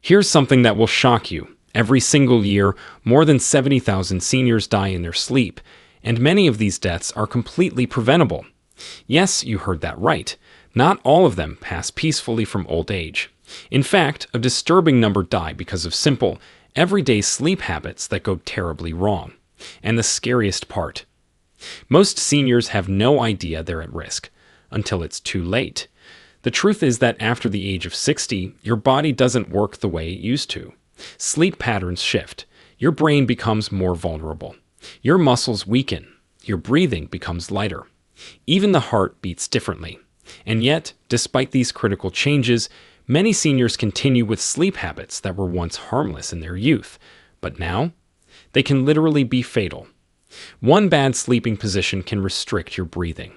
Here's something that will shock you. Every single year, more than 70,000 seniors die in their sleep, and many of these deaths are completely preventable. Yes, you heard that right. Not all of them pass peacefully from old age. In fact, a disturbing number die because of simple, everyday sleep habits that go terribly wrong. And the scariest part, most seniors have no idea they're at risk until it's too late. The truth is that after the age of 60, your body doesn't work the way it used to. Sleep patterns shift. Your brain becomes more vulnerable. Your muscles weaken. Your breathing becomes lighter. Even the heart beats differently. And yet, despite these critical changes, many seniors continue with sleep habits that were once harmless in their youth. But now, they can literally be fatal. One bad sleeping position can restrict your breathing.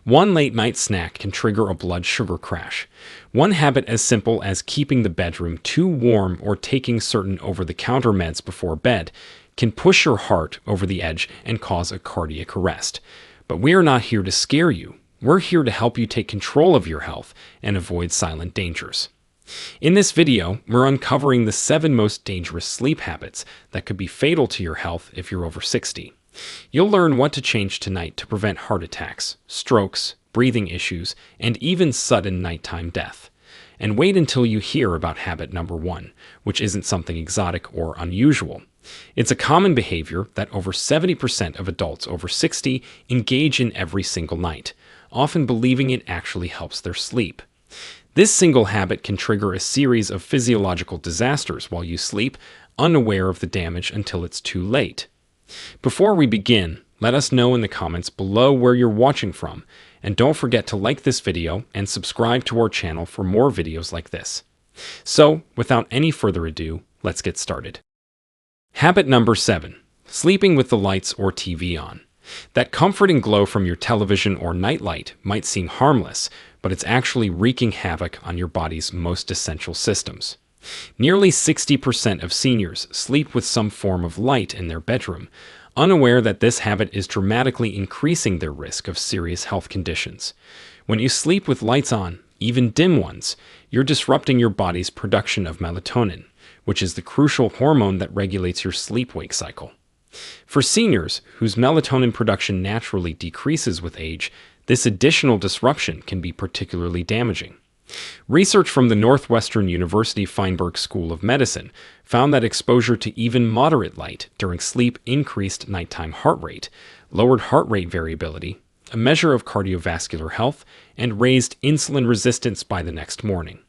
One late-night snack can trigger a blood sugar crash. One habit as simple as keeping the bedroom too warm or taking certain over-the-counter meds before bed can push your heart over the edge and cause a cardiac arrest. But we are not here to scare you. We're here to help you take control of your health and avoid silent dangers. In this video, we're uncovering the 7 most dangerous sleep habits that could be fatal to your health if you're over 60. You'll learn what to change tonight to prevent heart attacks, strokes, breathing issues, and even sudden nighttime death. And wait until you hear about habit number 1, which isn't something exotic or unusual. It's a common behavior that over 70% of adults over 60 engage in every single night, often believing it actually helps their sleep. This single habit can trigger a series of physiological disasters while you sleep, unaware of the damage until it's too late. Before we begin, let us know in the comments below where you're watching from, and don't forget to like this video and subscribe to our channel for more videos like this. So, without any further ado, let's get started. Habit number 7. Sleeping with the lights or TV on. That comforting glow from your television or nightlight might seem harmless, but it's actually wreaking havoc on your body's most essential systems. Nearly 60% of seniors sleep with some form of light in their bedroom, unaware that this habit is dramatically increasing their risk of serious health conditions. When you sleep with lights on, even dim ones, you're disrupting your body's production of melatonin, which is the crucial hormone that regulates your sleep-wake cycle. For seniors whose melatonin production naturally decreases with age, this additional disruption can be particularly damaging. Research from the Northwestern University Feinberg School of Medicine found that exposure to even moderate light during sleep increased nighttime heart rate, lowered heart rate variability, a measure of cardiovascular health, and raised insulin resistance by the next morning.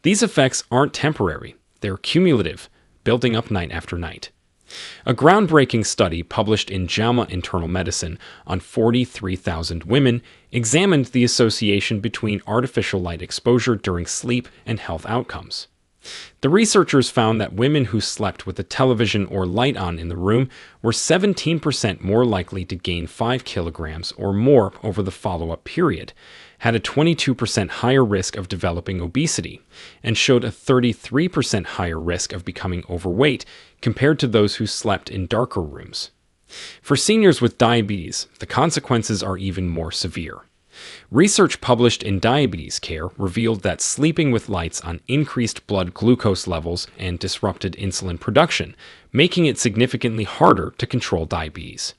These effects aren't temporary, they're cumulative, building up night after night. A groundbreaking study published in JAMA Internal Medicine on 43,000 women examined the association between artificial light exposure during sleep and health outcomes. The researchers found that women who slept with a television or light on in the room were 17% more likely to gain 5 kilograms or more over the follow-up period, had a 22% higher risk of developing obesity, and showed a 33% higher risk of becoming overweight compared to those who slept in darker rooms. For seniors with diabetes, the consequences are even more severe. Research published in Diabetes Care revealed that sleeping with lights on increased blood glucose levels and disrupted insulin production, making it significantly harder to control diabetes.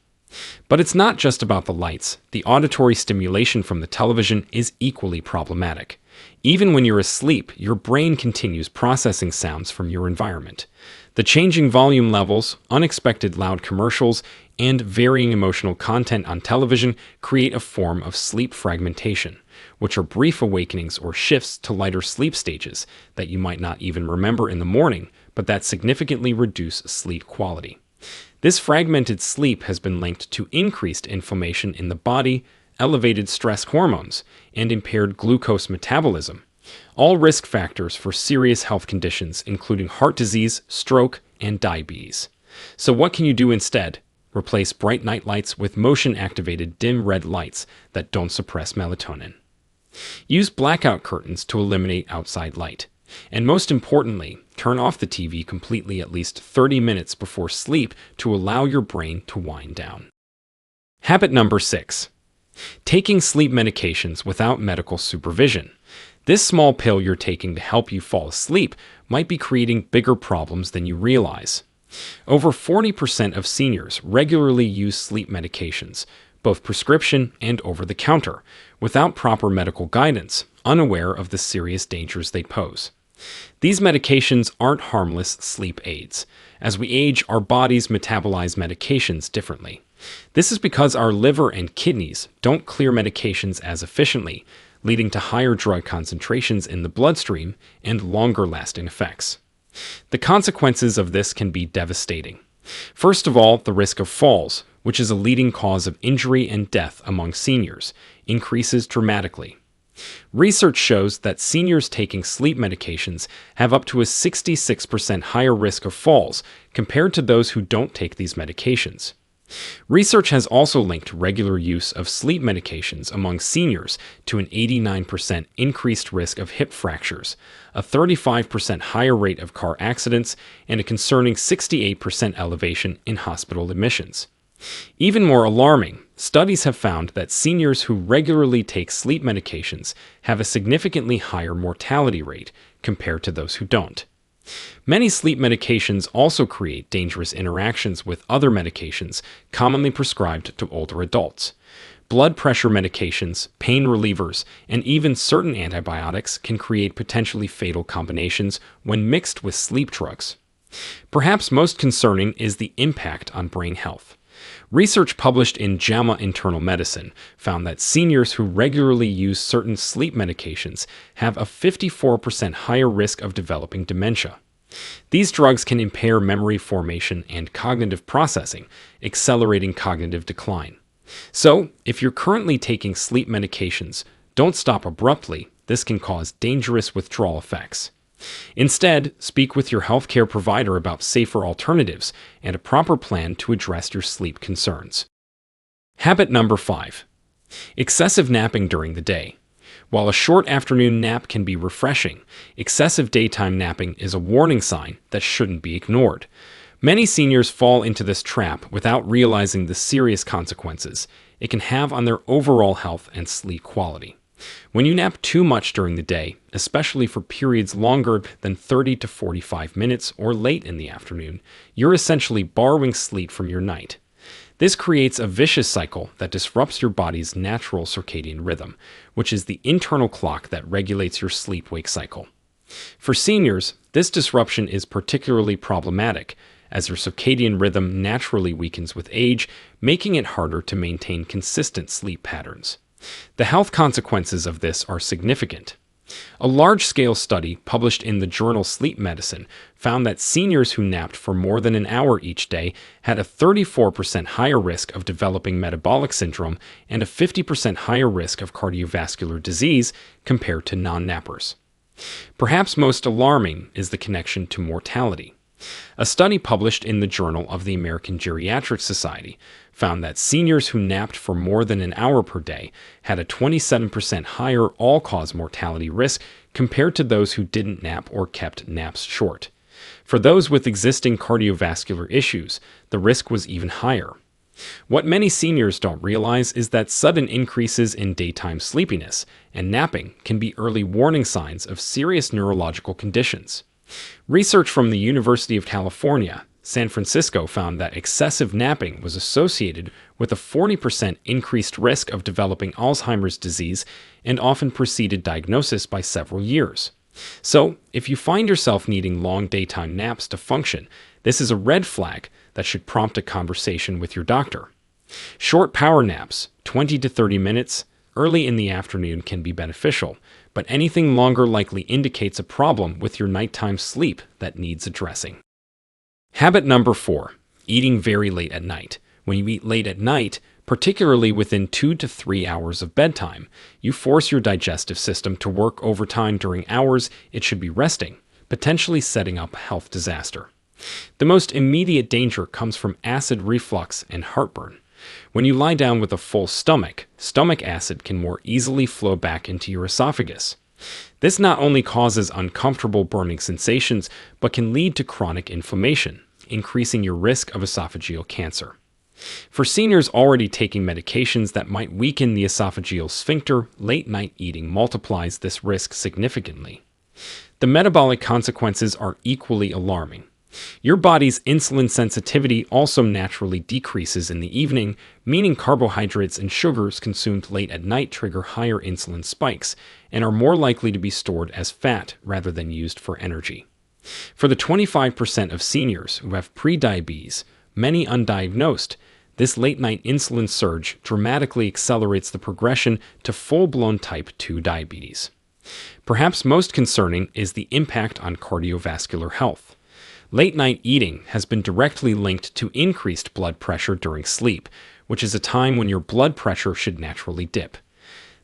But it's not just about the lights. The auditory stimulation from the television is equally problematic. Even when you're asleep, your brain continues processing sounds from your environment. The changing volume levels, unexpected loud commercials, and varying emotional content on television create a form of sleep fragmentation, which are brief awakenings or shifts to lighter sleep stages that you might not even remember in the morning, but that significantly reduce sleep quality. This fragmented sleep has been linked to increased inflammation in the body, elevated stress hormones, and impaired glucose metabolism, all risk factors for serious health conditions including heart disease, stroke, and diabetes. So what can you do instead? Replace bright night lights with motion-activated dim red lights that don't suppress melatonin. Use blackout curtains to eliminate outside light. And most importantly, turn off the TV completely at least 30 minutes before sleep to allow your brain to wind down. Habit number 6. Taking sleep medications without medical supervision. This small pill you're taking to help you fall asleep might be creating bigger problems than you realize. Over 40% of seniors regularly use sleep medications, both prescription and over-the-counter, without proper medical guidance, unaware of the serious dangers they pose. These medications aren't harmless sleep aids. As we age, our bodies metabolize medications differently. This is because our liver and kidneys don't clear medications as efficiently, leading to higher drug concentrations in the bloodstream and longer-lasting effects. The consequences of this can be devastating. First of all, the risk of falls, which is a leading cause of injury and death among seniors, increases dramatically. Research shows that seniors taking sleep medications have up to a 66% higher risk of falls compared to those who don't take these medications. Research has also linked regular use of sleep medications among seniors to an 89% increased risk of hip fractures, a 35% higher rate of car accidents, and a concerning 68% elevation in hospital admissions. Even more alarming, studies have found that seniors who regularly take sleep medications have a significantly higher mortality rate compared to those who don't. Many sleep medications also create dangerous interactions with other medications commonly prescribed to older adults. Blood pressure medications, pain relievers, and even certain antibiotics can create potentially fatal combinations when mixed with sleep drugs. Perhaps most concerning is the impact on brain health. Research published in JAMA Internal Medicine found that seniors who regularly use certain sleep medications have a 54% higher risk of developing dementia. These drugs can impair memory formation and cognitive processing, accelerating cognitive decline. So, if you're currently taking sleep medications, don't stop abruptly. This can cause dangerous withdrawal effects. Instead, speak with your healthcare provider about safer alternatives and a proper plan to address your sleep concerns. Habit number 5. Excessive napping during the day. While a short afternoon nap can be refreshing, excessive daytime napping is a warning sign that shouldn't be ignored. Many seniors fall into this trap without realizing the serious consequences it can have on their overall health and sleep quality. When you nap too much during the day, especially for periods longer than 30 to 45 minutes or late in the afternoon, you're essentially borrowing sleep from your night. This creates a vicious cycle that disrupts your body's natural circadian rhythm, which is the internal clock that regulates your sleep-wake cycle. For seniors, this disruption is particularly problematic, as your circadian rhythm naturally weakens with age, making it harder to maintain consistent sleep patterns. The health consequences of this are significant. A large-scale study published in the journal Sleep Medicine found that seniors who napped for more than an hour each day had a 34% higher risk of developing metabolic syndrome and a 50% higher risk of cardiovascular disease compared to non-nappers. Perhaps most alarming is the connection to mortality. A study published in the Journal of the American Geriatric Society found that seniors who napped for more than an hour per day had a 27% higher all-cause mortality risk compared to those who didn't nap or kept naps short. For those with existing cardiovascular issues, the risk was even higher. What many seniors don't realize is that sudden increases in daytime sleepiness and napping can be early warning signs of serious neurological conditions. Research from the University of California, San Francisco found that excessive napping was associated with a 40% increased risk of developing Alzheimer's disease and often preceded diagnosis by several years. So, if you find yourself needing long daytime naps to function, this is a red flag that should prompt a conversation with your doctor. Short power naps, 20 to 30 minutes, early in the afternoon can be beneficial, but anything longer likely indicates a problem with your nighttime sleep that needs addressing. Habit number 4. Eating very late at night. When you eat late at night, particularly within 2 to 3 hours of bedtime, you force your digestive system to work overtime during hours it should be resting, potentially setting up a health disaster. The most immediate danger comes from acid reflux and heartburn. When you lie down with a full stomach, stomach acid can more easily flow back into your esophagus. This not only causes uncomfortable burning sensations, but can lead to chronic inflammation, increasing your risk of esophageal cancer. For seniors already taking medications that might weaken the esophageal sphincter, late-night eating multiplies this risk significantly. The metabolic consequences are equally alarming. Your body's insulin sensitivity also naturally decreases in the evening, meaning carbohydrates and sugars consumed late at night trigger higher insulin spikes and are more likely to be stored as fat rather than used for energy. For the 25% of seniors who have prediabetes, many undiagnosed, this late-night insulin surge dramatically accelerates the progression to full-blown type 2 diabetes. Perhaps most concerning is the impact on cardiovascular health. Late-night eating has been directly linked to increased blood pressure during sleep, which is a time when your blood pressure should naturally dip.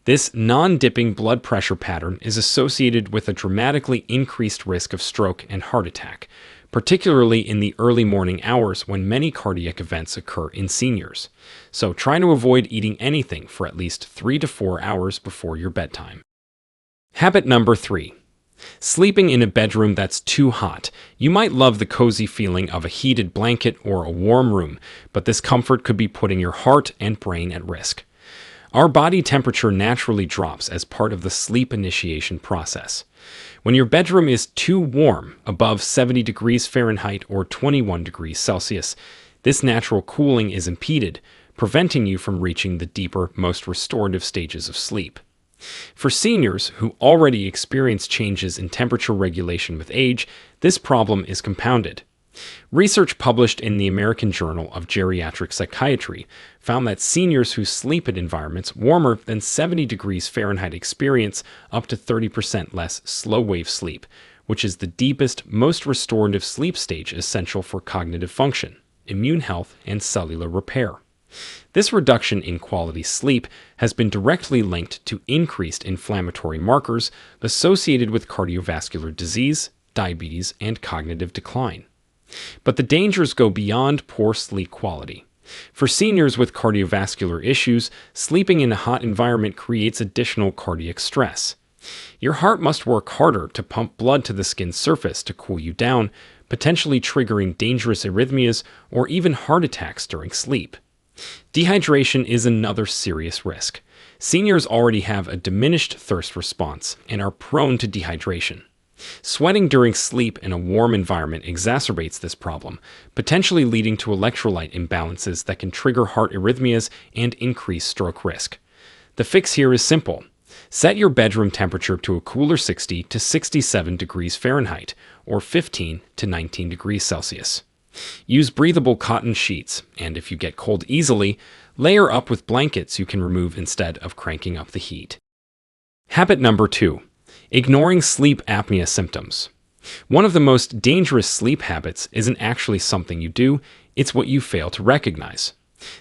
This non-dipping blood pressure pattern is associated with a dramatically increased risk of stroke and heart attack, particularly in the early morning hours when many cardiac events occur in seniors. So try to avoid eating anything for at least 3 to 4 hours before your bedtime. Habit number 3. Sleeping in a bedroom that's too hot. You might love the cozy feeling of a heated blanket or a warm room, but this comfort could be putting your heart and brain at risk. Our body temperature naturally drops as part of the sleep initiation process. When your bedroom is too warm, above 70 degrees Fahrenheit or 21 degrees Celsius, this natural cooling is impeded, preventing you from reaching the deeper, most restorative stages of sleep. For seniors who already experience changes in temperature regulation with age, this problem is compounded. Research published in the American Journal of Geriatric Psychiatry found that seniors who sleep in environments warmer than 70 degrees Fahrenheit experience up to 30% less slow-wave sleep, which is the deepest, most restorative sleep stage essential for cognitive function, immune health, and cellular repair. This reduction in quality sleep has been directly linked to increased inflammatory markers associated with cardiovascular disease, diabetes, and cognitive decline. But the dangers go beyond poor sleep quality. For seniors with cardiovascular issues, sleeping in a hot environment creates additional cardiac stress. Your heart must work harder to pump blood to the skin's surface to cool you down, potentially triggering dangerous arrhythmias or even heart attacks during sleep. Dehydration is another serious risk. Seniors already have a diminished thirst response and are prone to dehydration. Sweating during sleep in a warm environment exacerbates this problem, potentially leading to electrolyte imbalances that can trigger heart arrhythmias and increase stroke risk. The fix here is simple. Set your bedroom temperature to a cooler 60 to 67 degrees Fahrenheit or 15 to 19 degrees Celsius. Use breathable cotton sheets, and if you get cold easily, layer up with blankets you can remove instead of cranking up the heat. Habit number 2. Ignoring sleep apnea symptoms. One of the most dangerous sleep habits isn't actually something you do, it's what you fail to recognize.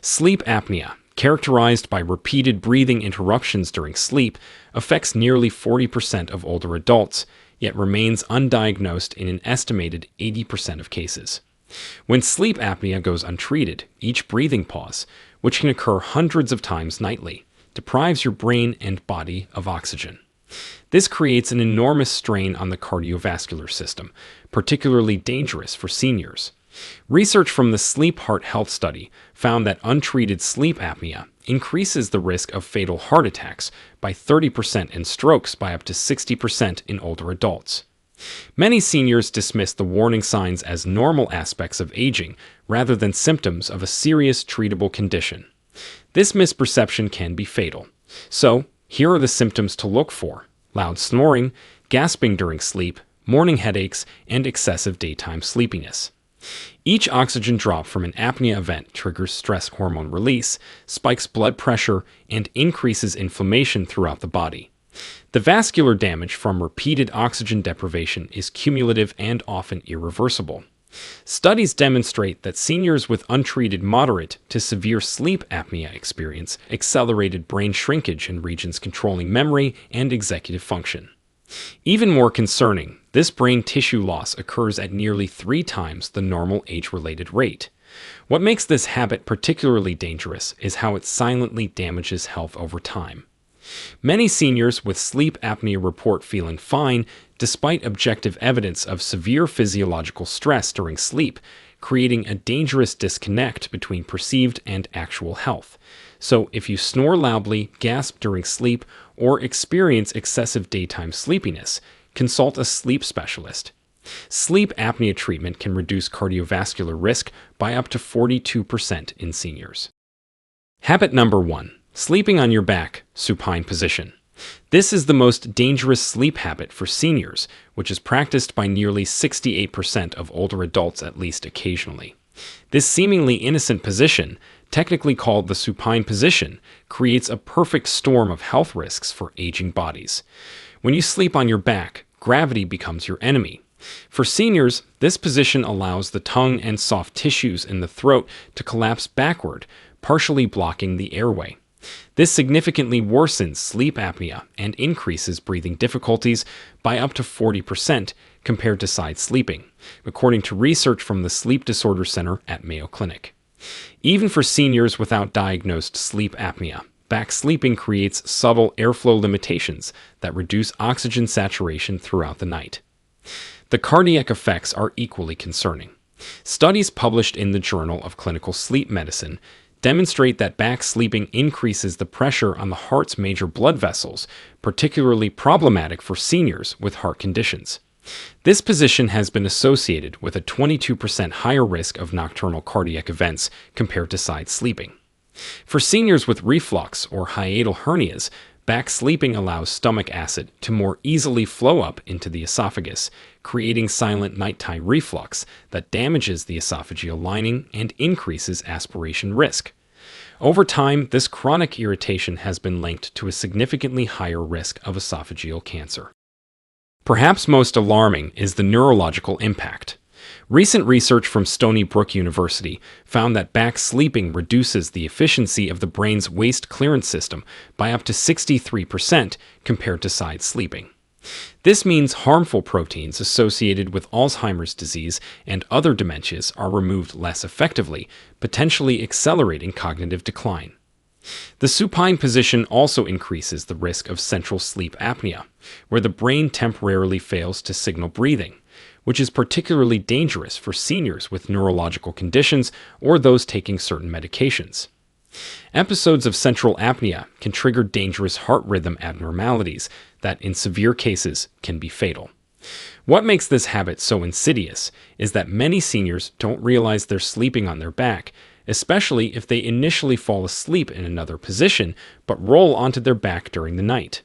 Sleep apnea, characterized by repeated breathing interruptions during sleep, affects nearly 40% of older adults, yet remains undiagnosed in an estimated 80% of cases. When sleep apnea goes untreated, each breathing pause, which can occur hundreds of times nightly, deprives your brain and body of oxygen. This creates an enormous strain on the cardiovascular system, particularly dangerous for seniors. Research from the Sleep Heart Health Study found that untreated sleep apnea increases the risk of fatal heart attacks by 30% and strokes by up to 60% in older adults. Many seniors dismiss the warning signs as normal aspects of aging rather than symptoms of a serious treatable condition. This misperception can be fatal. So, here are the symptoms to look for: loud snoring, gasping during sleep, morning headaches, and excessive daytime sleepiness. Each oxygen drop from an apnea event triggers stress hormone release, spikes blood pressure, and increases inflammation throughout the body. The vascular damage from repeated oxygen deprivation is cumulative and often irreversible. Studies demonstrate that seniors with untreated moderate to severe sleep apnea experience accelerated brain shrinkage in regions controlling memory and executive function. Even more concerning, this brain tissue loss occurs at nearly 3 times the normal age-related rate. What makes this habit particularly dangerous is how it silently damages health over time. Many seniors with sleep apnea report feeling fine despite objective evidence of severe physiological stress during sleep, creating a dangerous disconnect between perceived and actual health. So, if you snore loudly, gasp during sleep, or experience excessive daytime sleepiness, consult a sleep specialist. Sleep apnea treatment can reduce cardiovascular risk by up to 42% in seniors. Habit number 1. Sleeping on your back, supine position. This is the most dangerous sleep habit for seniors, which is practiced by nearly 68% of older adults at least occasionally. This seemingly innocent position, technically called the supine position, creates a perfect storm of health risks for aging bodies. When you sleep on your back, gravity becomes your enemy. For seniors, this position allows the tongue and soft tissues in the throat to collapse backward, partially blocking the airway. This significantly worsens sleep apnea and increases breathing difficulties by up to 40% compared to side sleeping, according to research from the Sleep Disorder Center at Mayo Clinic. Even for seniors without diagnosed sleep apnea, back sleeping creates subtle airflow limitations that reduce oxygen saturation throughout the night. The cardiac effects are equally concerning. Studies published in the Journal of Clinical Sleep Medicine demonstrate that back sleeping increases the pressure on the heart's major blood vessels, particularly problematic for seniors with heart conditions. This position has been associated with a 22% higher risk of nocturnal cardiac events compared to side sleeping. For seniors with reflux or hiatal hernias, back sleeping allows stomach acid to more easily flow up into the esophagus, creating silent nighttime reflux that damages the esophageal lining and increases aspiration risk. Over time, this chronic irritation has been linked to a significantly higher risk of esophageal cancer. Perhaps most alarming is the neurological impact. Recent research from Stony Brook University found that back sleeping reduces the efficiency of the brain's waste clearance system by up to 63% compared to side sleeping. This means harmful proteins associated with Alzheimer's disease and other dementias are removed less effectively, potentially accelerating cognitive decline. The supine position also increases the risk of central sleep apnea, where the brain temporarily fails to signal breathing, which is particularly dangerous for seniors with neurological conditions or those taking certain medications. Episodes of central apnea can trigger dangerous heart rhythm abnormalities that, in severe cases, can be fatal. What makes this habit so insidious is that many seniors don't realize they're sleeping on their back, especially if they initially fall asleep in another position but roll onto their back during the night.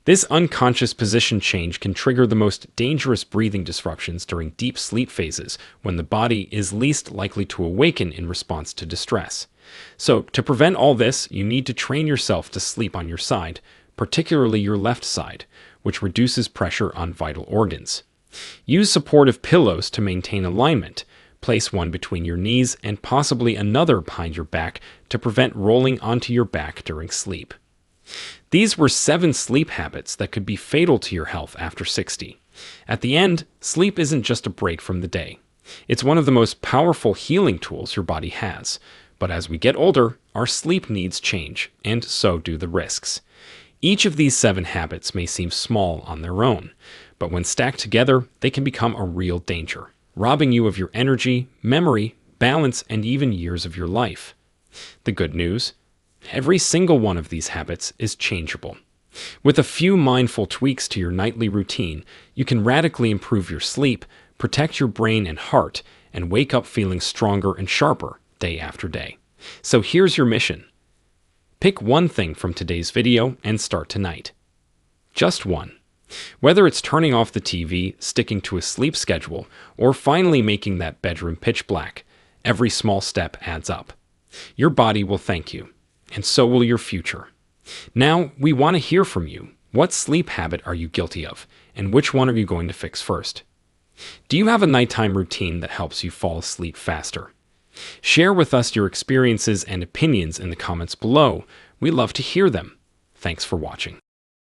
This unconscious position change can trigger the most dangerous breathing disruptions during deep sleep phases when the body is least likely to awaken in response to distress. So, to prevent all this, you need to train yourself to sleep on your side, particularly your left side, which reduces pressure on vital organs. Use supportive pillows to maintain alignment. Place one between your knees and possibly another behind your back to prevent rolling onto your back during sleep. These were 7 sleep habits that could be fatal to your health after 60. At the end, sleep isn't just a break from the day. It's one of the most powerful healing tools your body has. But as we get older, our sleep needs change, and so do the risks. Each of these 7 habits may seem small on their own, but when stacked together, they can become a real danger, robbing you of your energy, memory, balance, and even years of your life. The good news: every single one of these habits is changeable. With a few mindful tweaks to your nightly routine, you can radically improve your sleep, protect your brain and heart, and wake up feeling stronger and sharper day after day. So here's your mission. Pick one thing from today's video and start tonight. Just one. Whether it's turning off the TV, sticking to a sleep schedule, or finally making that bedroom pitch black, every small step adds up. Your body will thank you, and so will your future. Now, we want to hear from you. What sleep habit are you guilty of, and which one are you going to fix first? Do you have a nighttime routine that helps you fall asleep faster? Share with us your experiences and opinions in the comments below. We love to hear them. Thanks for watching.